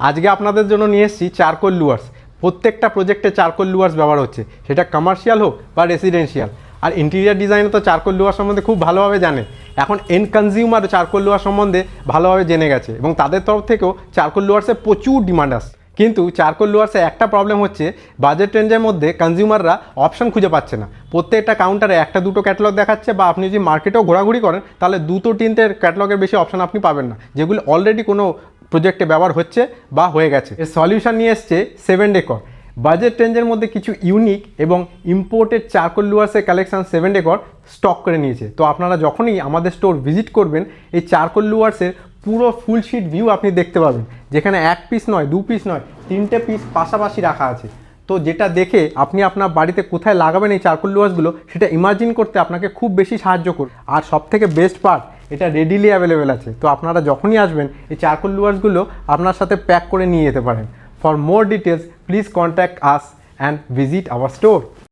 আজকে আপনাদের জন্য নিয়ে এসেছি চারকোল লুয়ার্স। প্রত্যেকটা প্রজেক্টে চারকোল লুয়ার্স ব্যবহার হচ্ছে, সেটা কমার্শিয়াল হোক বা রেসিডেন্সিয়াল। আর ইন্টেরিয়ার ডিজাইনে তো চারকোল লুয়ার সম্বন্ধে খুব ভালোভাবে জানে। এখন এন্ড কনজিউমার চারকোল লুয়ার সম্বন্ধে ভালোভাবে জেনে গেছে এবং তাদের তরফ থেকেও চারকোল লুয়ার্সের প্রচুর ডিমান্ড আসছে। কিন্তু চারকোল লুয়ার্সে একটা প্রবলেম হচ্ছে, বাজেট রেঞ্জের মধ্যে কনজিউমাররা অপশন খুঁজে পাচ্ছে না। প্রত্যেকটা কাউন্টারে একটা দুটো ক্যাটালগ দেখাচ্ছে, বা আপনি যদি মার্কেটেও ঘোরাঘুরি করেন তাহলে দুটো তিনটে ক্যাটালগের বেশি অপশন আপনি পাবেন না, যেগুলো অলরেডি কোনো প্রজেক্টে ব্যবহার হচ্ছে বা হয়ে গেছে। এর সলিউশন নিয়ে এসছে 7 ডেকর। বাজেট রেঞ্জের মধ্যে কিছু ইউনিক এবং ইম্পোর্টেড চারকোল লুয়ার্সের কালেকশন 7 ডেকর স্টক করে নিয়েছে। তো আপনারা যখনই আমাদের স্টোর ভিজিট করবেন, এই চারকোল লুয়ার্সের পুরো ফুল শিট ভিউ আপনি দেখতে পাবেন, যেখানে এক পিস নয়, দু পিস নয়, 3টে পিস পাশাপাশি রাখা আছে। তো যেটা দেখে আপনি আপনার বাড়িতে কোথায় লাগাবেন এই চারকোল লুয়ার্সগুলো, সেটা ইমাজিন করতে আপনাকে খুব বেশি সাহায্য করবে। আর সবথেকে বেস্ট পার্ট, এটা রেডিলি অ্যাভেলেবেল আছে। তো আপনারা যখনই আসবেন, এই চারকোল লুয়ার্সগুলো আপনার সাথে প্যাক করে নিয়ে যেতে পারেন। For more details please contact us and visit our store.